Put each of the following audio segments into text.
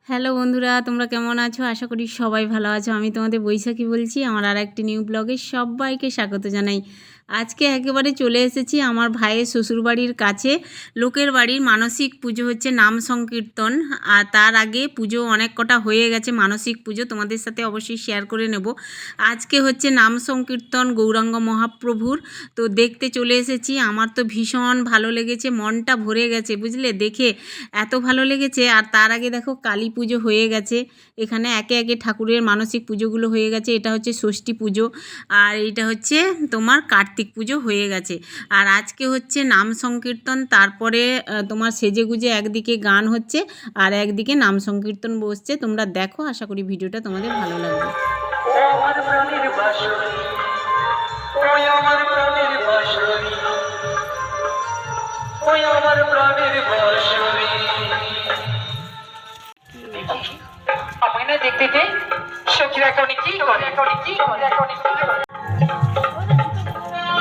Hello বন্ধুরা, তোমরা কেমন আছো? আশা করি সবাই ভালো আছো। আমি তোমাদের বৈশাখী বলছি। আমার আরেকটি নিউ ব্লগে সবাইকে স্বাগত জানাই। আজকে একেবারে চলে এসেছি আমার ভাইয়ের শ্বশুরবাড়ির কাছে। লোকের বাড়ির মানসিক পুজো হচ্ছে, নাম সংকীর্তন। আর তার আগে পুজো অনেক কটা হয়ে গেছে, মানসিক পুজো তোমাদের সাথে অবশ্যই শেয়ার করে নেব। আজকে হচ্ছে নাম সংকীর্তন গৌরাঙ্গ মহাপ্রভুর, তো দেখতে চলে এসেছি। আমার তো ভীষণ ভালো লেগেছে, মনটা ভরে গেছে বুঝলে, দেখে এত ভালো লেগেছে। আর তার আগে দেখো কালী পুজো হয়ে গেছে, এখানে একে একে ঠাকুরের মানসিক পুজোগুলো হয়ে গেছে। এটা হচ্ছে ষষ্ঠী পুজো, আর এটা হচ্ছে তোমার কার্তিক পুজো হয়ে গেছে। আর আজকে হচ্ছে নাম সংকীর্তন, তারপরে তোমার সেজেগুজে একদিকে গান হচ্ছে আর একদিকে নাম সংকীর্তন বসছে। তোমরা দেখো, আশা করি ভিডিওটা তোমাদের ভালো লাগবে। আমাকে দেখতে পেয়ে সখীরা কোনি কি করে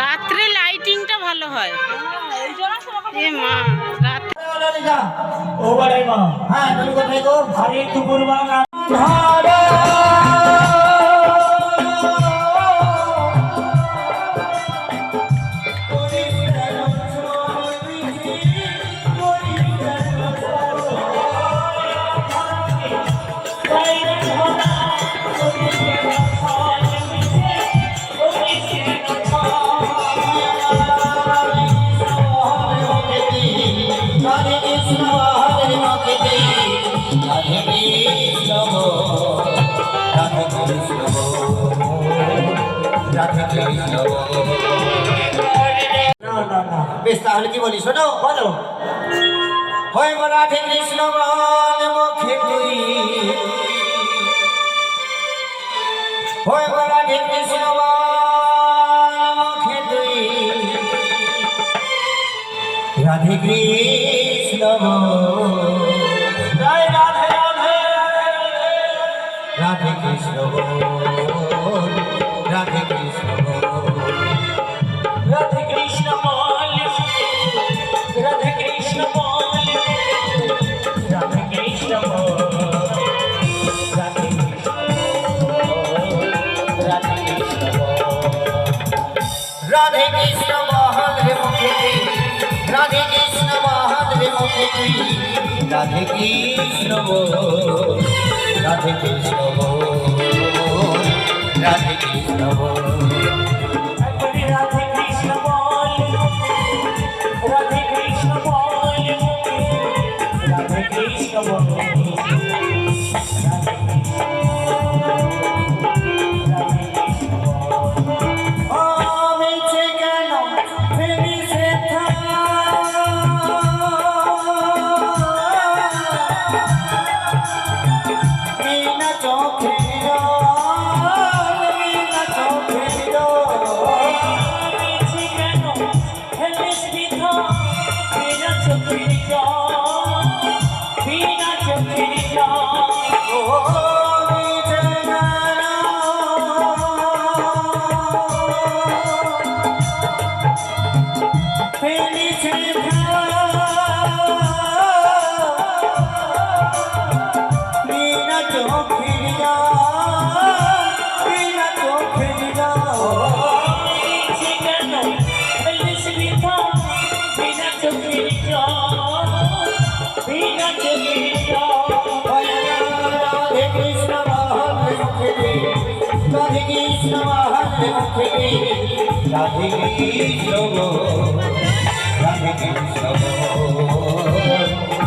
রাত্রে লাইটিংটা ভালো হয়। এ মা, রাত্রে ও বড়াই মা, হ্যাঁ তুমি কোথায় গো? ভারী দুপুর বাংলা বেশ, তাহলে কি বলি শোনো, বলো। হয় রাধে কৃষ্ণ বল মুখে তুই, হয় রাধে কৃষ্ণ বল মুখে তুই, রাধে কৃষ্ণ রাধে রাধে রাধে কৃষ্ণ রাধে কৃষ্ণ রাধে কৃষ্ণ বল, রাধে কৃষ্ণ বল, রাধে কৃষ্ণ বল, রাধে কৃষ্ণ, রাধে কৃষ্ণ বল, রাধে কৃষ্ণ মহাদেব মুখে, রাধে কৃষ্ণ মহাদেব মুখে, রাধে কৃষ্ণ বল, রাধে কৃষ্ণ বল, রাধে কৃষ্ণ বল। রাধে কৃষ্ণ রাধে কৃষ্ণ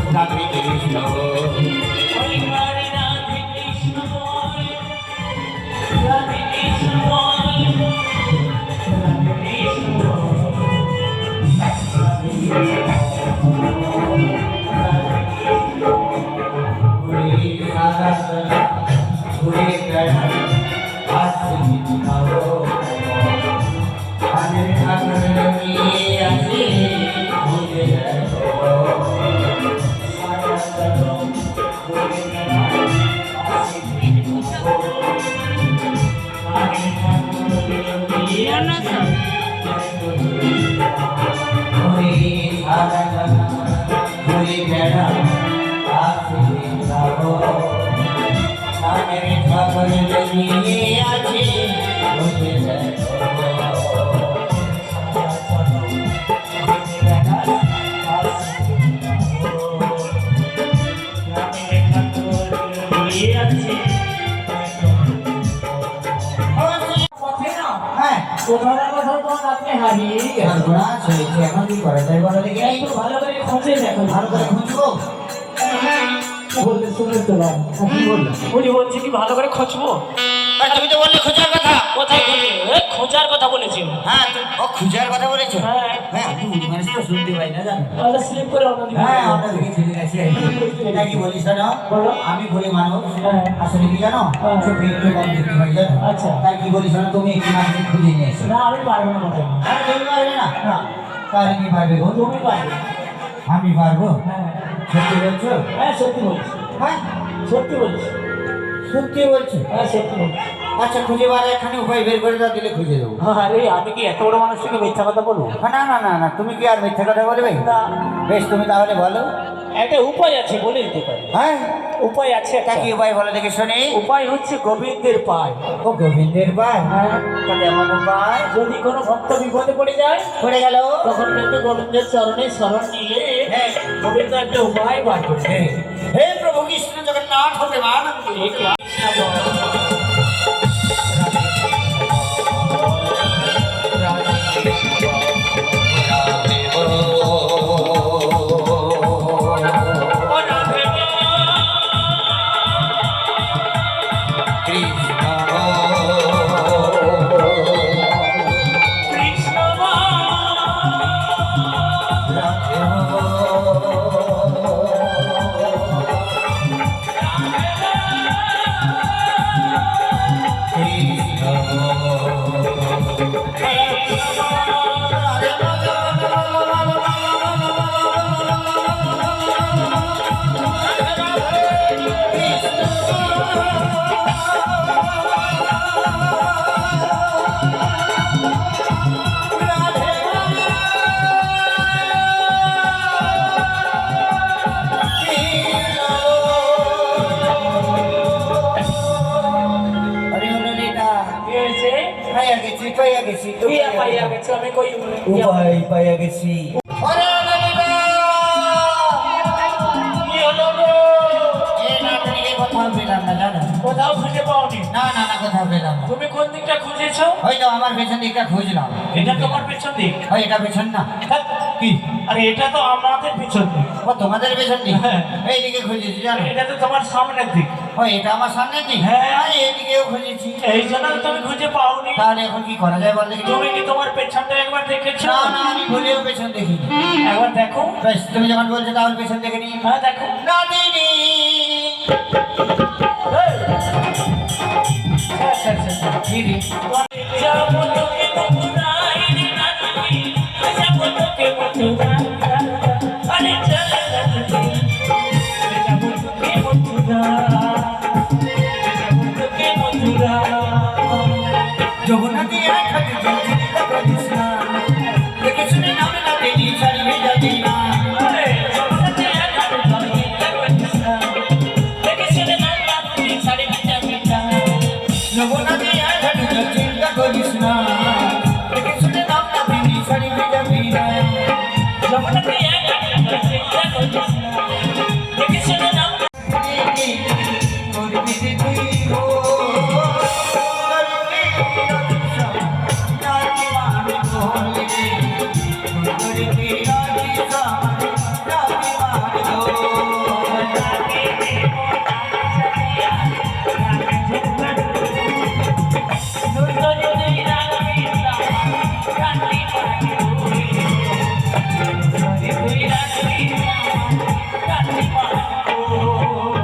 রাধে কৃষ্ণ রাধে কৃষ্ণ রাধে কৃষ্ণ মনসা কোথাও কোথাও তোমার আপনি হারিয়ে গেছে। সর্বনাশ হয়েছে, এখন কি করা যায় বলো দেখি? একটু ভালো করে খোঁজে দেখো। ভালো করে খুঁজবো। বললে শুনে তো না। কি বললো? উনি বলছে কি ভালো করে খোঁজবো। আর তুমি তো বললে খোঁজার কথা। কোথায় খোঁজে? খোঁজার কথা বলেছি। হ্যাঁ, ও খুঁজার কথা বলেছো? হ্যাঁ। হ্যাঁ, আমি বুড়ি মানুষ তো শুনতে পাই না, জানো? তাহলে স্লিপ করে অন্যদিকে। হ্যাঁ, অন্যদিকে চলে গেছে। এটা কি বলিস না? বলো। আমি বুড়ি মানুষ, হ্যাঁ। আসলে কি জানো? হ্যাঁ। চোখে একটু কম দেখতে পাই, জানো? আচ্ছা। তাই কি বলিস না, তুমি একটু মাঝে খুঁজে নিয়ে এসো। না আমি পারবো না বোধহয়। হ্যাঁ, তুমি পারবে না? না তাহলে কি পারবে গো? তুমি পারবে। আমি পারবো? হ্যাঁ সত্যি বলছো? হ্যাঁ সত্যি বলছি। হ্যাঁ, সত্যি বলছি। সত্যি বলছো? হ্যাঁ সত্যি বলছি। আচ্ছা, খুঁজে বার একখানে উপায় বের করে দাও, দিলে খুঁজে দেবো। আরে আমি কি এত বড় মানুষ থেকে মিথ্যা কথা বলবো? না না না না, তুমি কি আর মিথ্যা কথা বলবে? না বেশ, তুমি তাহলে বলো। একটা উপায় আছে, বলে দিতে পারি। হ্যাঁ, উপায় আছে তা একটা। কি উপায় বলো দেখে শুনি? উপায় হচ্ছে গোবিন্দের পায়। ও গোবিন্দের পায়? হ্যাঁ, তাহলে এমন উপায় যদি কোনো ভক্ত বিপদে পড়ে যায় পড়ে গেল? তখন কিন্তু গোবিন্দের চরণে শরণ নিলে হ্যাঁ। গোবিন্দ একটা উপায় বার করবে। হে, হে প্রভু কৃষ্ণ জগন্নাথ প্রেমানন্দ। এই কি? পাইয়া গেছি। আমি কই উপায় পাইয়া গেছি। কি হলো গো? কোথাও পেলাম না, জানো? কোথাও খুঁজে পাওনি? না না না, কোথাও পেলাম না। তুমি কোন দিকটা খুঁজেছো? ওই তো আমার পেছন দিকটা খুঁজলাম। এটা তোমার পেছন দিক। ওই এটা পেছন না? ধ্যাৎ, কি? আরে এটা তো আমাদের পেছন দিক। ও তোমাদের পেছন দিক? হ্যাঁ। এইদিকে খুঁজেছি, জানো? এটা তো তোমার সামনের দিক। ও এটা আমার সামনের দিক? হ্যাঁ। আরে এদিকেও খুঁজেছি। এই জন্য তো তুমি খুঁজে পাওনি। তাহলে এখন কি করা যায় বল দেখি? তুমি কি তোমার পেছনটা একবার দেখেছো? না না, আমি ভুলেও পেছন দেখিনি। একবার দেখো। বেশ, তুমি যখন বলছো তাহলে পেছন দেখে নি। হ্যাঁ দেখো। না দিনি। এই! আচ্ছা, আচ্ছা, আচ্ছা। কি রে? যাবো তোকে মথুরায় রে নাতি, যাবো তোকে মথুরায়। আরে চল নাতি, যাবো তোকে মথুরায়, যাবো তোকে মথুরায়। জগন্নাথে এক হাতে চলছে লীলা করিস না। দেখে শুনে নামে না দিনি, শাড়ি ভেজা দিই না। আরে জগন্নাথে এক হাতে চলছে লীলা করিস না। দেখে শুনে নাম না দিনি, শাড়ি ভিজা ভিজা। জগন্নাথে এক হাতে চলছে লীলা করিস না। দেখে শুনে নাম না দিনি, শাড়ি ভেজা দিই না। জগন্নাথে এক হাতে চলছে লীলা করিস না। দেখে শুনে নাম না করবি যে তুই গো, করবি রক্ষা, নাকি মানি বলবি, করবি রক্ষা, নাকি মানি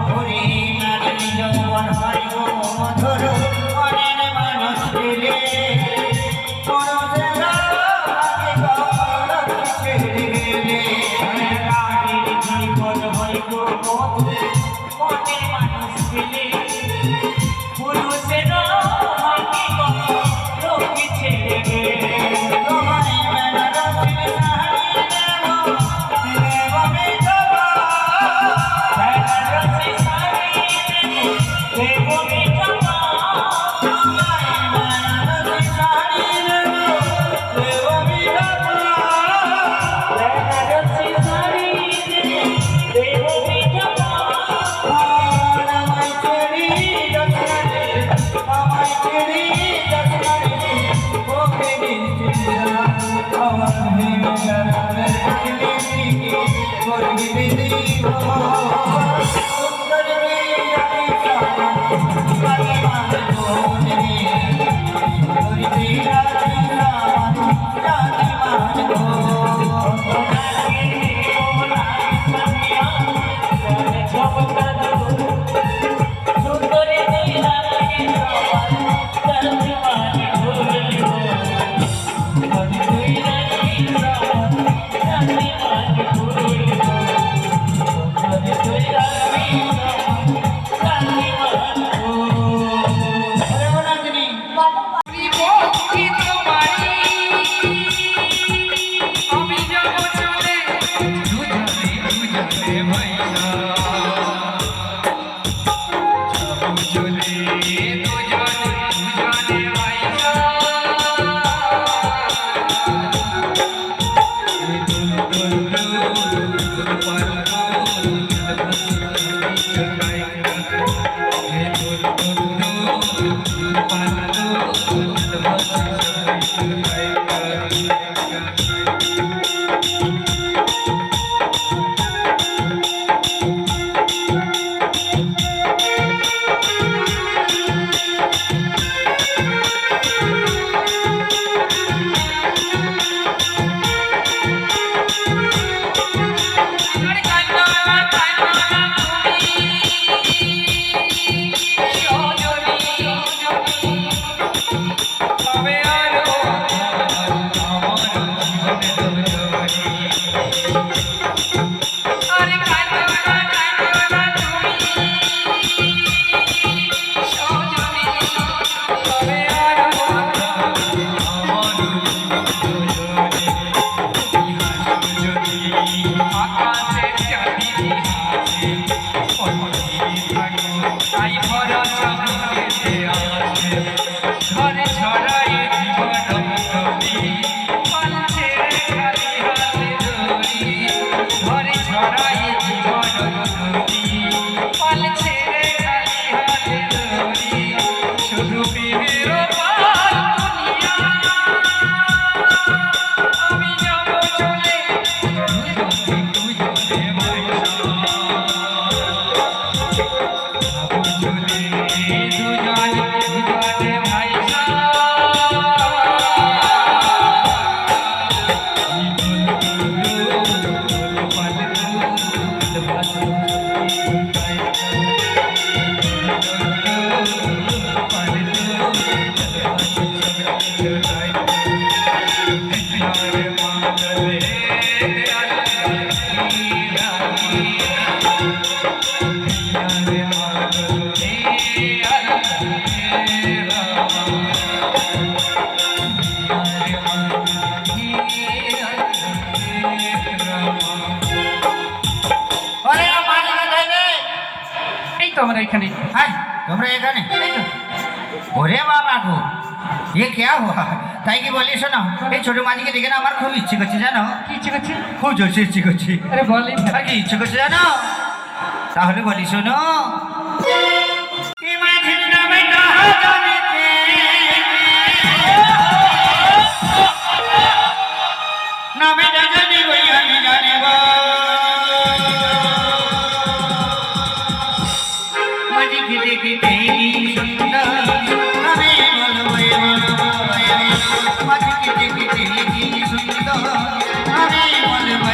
হরি নারী যৌবন হরি গো, করবি বিধি সুন্দর বিরাটি সামান রানী মান গো সুন্দর বিরাটি সামান রানী মান গো আমরা এখানে। हाय তোমরা এখানে ওরে বাবা গো ये क्या हुआ তাই কি বলি শোনো এই ছোট মাঝিকে দেখে না আমার খুব ইচ্ছে করছে জানো কি ইচ্ছে করছে? খুব জোরছে ইচ্ছে করছে আরে বলেন আর কি ইচ্ছে করছে জানো তাহলে বলি শোনো এই মাঝির নামে কাহা জানিতে নামে জানি বই আমি জানিব মাঝিকে দেখিতে সুন্দর আমি বলবো মাঝিকে দেখিতে সুন্দর আমি বলবো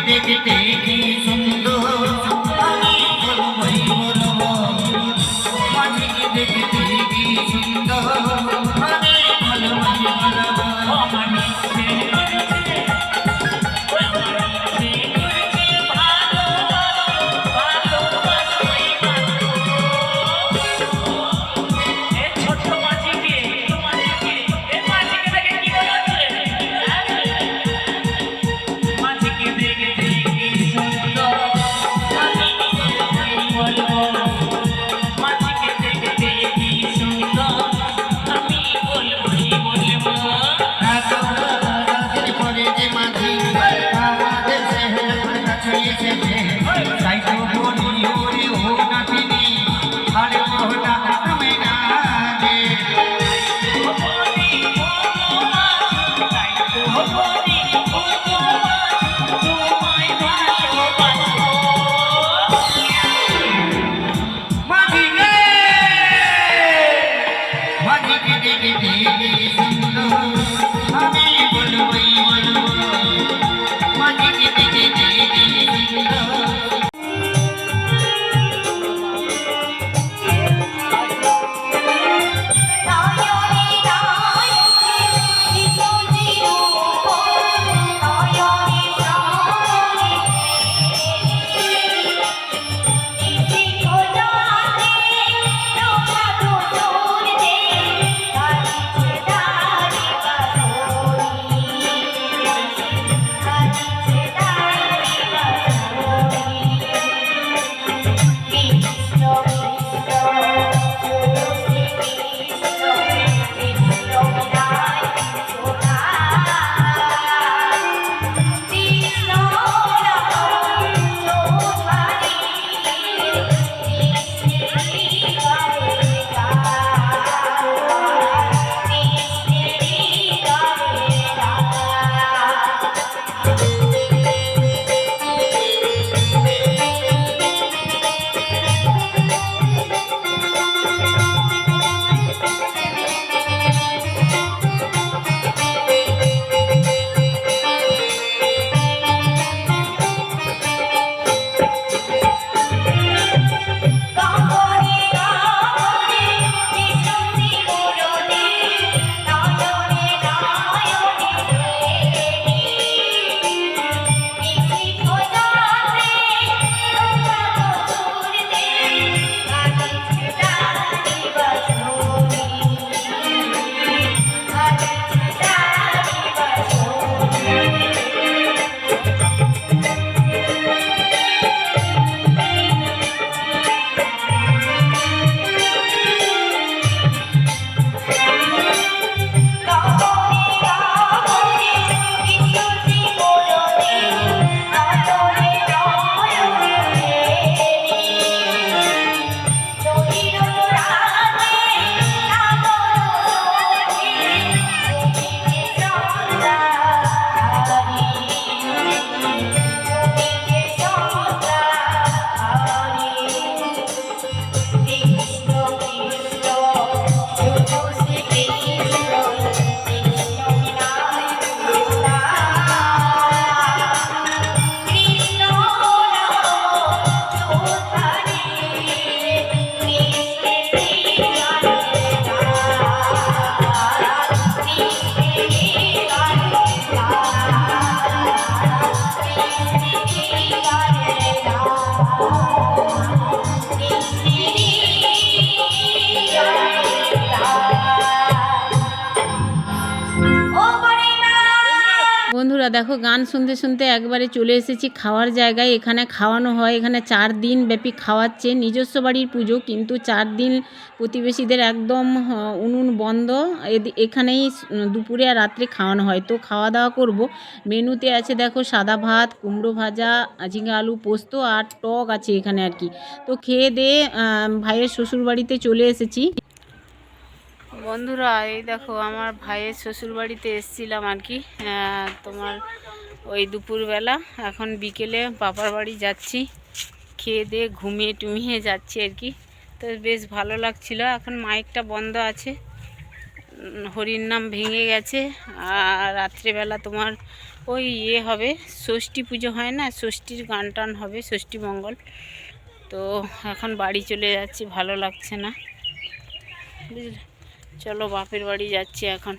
দেখতে কি সুন্দর আমি বলবই বলবো মাঝিকে দেখতে কি সুন্দর আমি বলবই বলবো দেখতে যে সুন্দর আমি বলবই বলবো মাঝিকে দেখতে যে সুন্দর। বন্ধুরা দেখো, গান শুনতে শুনতে একবারে চলে এসেছি খাওয়ার জায়গায়। এখানে খাওয়ানো হয়, এখানে 4 দিন ব্যাপী খাওয়াচ্ছে। নিজস্ব বাড়ির পুজো, কিন্তু 4 দিন প্রতিবেশীদের একদম উনুন বন্ধ। এখানেই দুপুরে আর রাত্রে খাওয়ানো হয়। তো খাওয়া দাওয়া করব। মেনুতে আছে দেখো সাদা ভাত, কুমড়ো ভাজা, ঝিঙে আলু পোস্ত আর টক আছে এখানে আর কি। তো খেয়ে দিয়ে ভাইয়ের শ্বশুর বাড়িতে চলে এসেছি। বন্ধুরা এই দেখো, আমার ভাইয়ের শ্বশুর বাড়িতে এসেছিলাম আর কি, তোমার ওই দুপুরবেলা। এখন বিকেলে বাবার বাড়ি যাচ্ছি, খেয়ে দিয়ে ঘুমিয়ে টুমিয়ে যাচ্ছি আর কি। তো বেশ ভালো লাগছিল। এখন মাইকটা বন্ধ আছে, হরির নাম ভেঙে গেছে। আর রাত্রেবেলা তোমার ওই হবে, ষষ্ঠী পুজো হয় না, ষষ্ঠীর গান টান হবে, ষষ্ঠী মঙ্গল। তো এখন বাড়ি চলে যাচ্ছি, ভালো লাগছে না, বুঝলে। চলো বাপের বাড়ি যাচ্ছি এখন।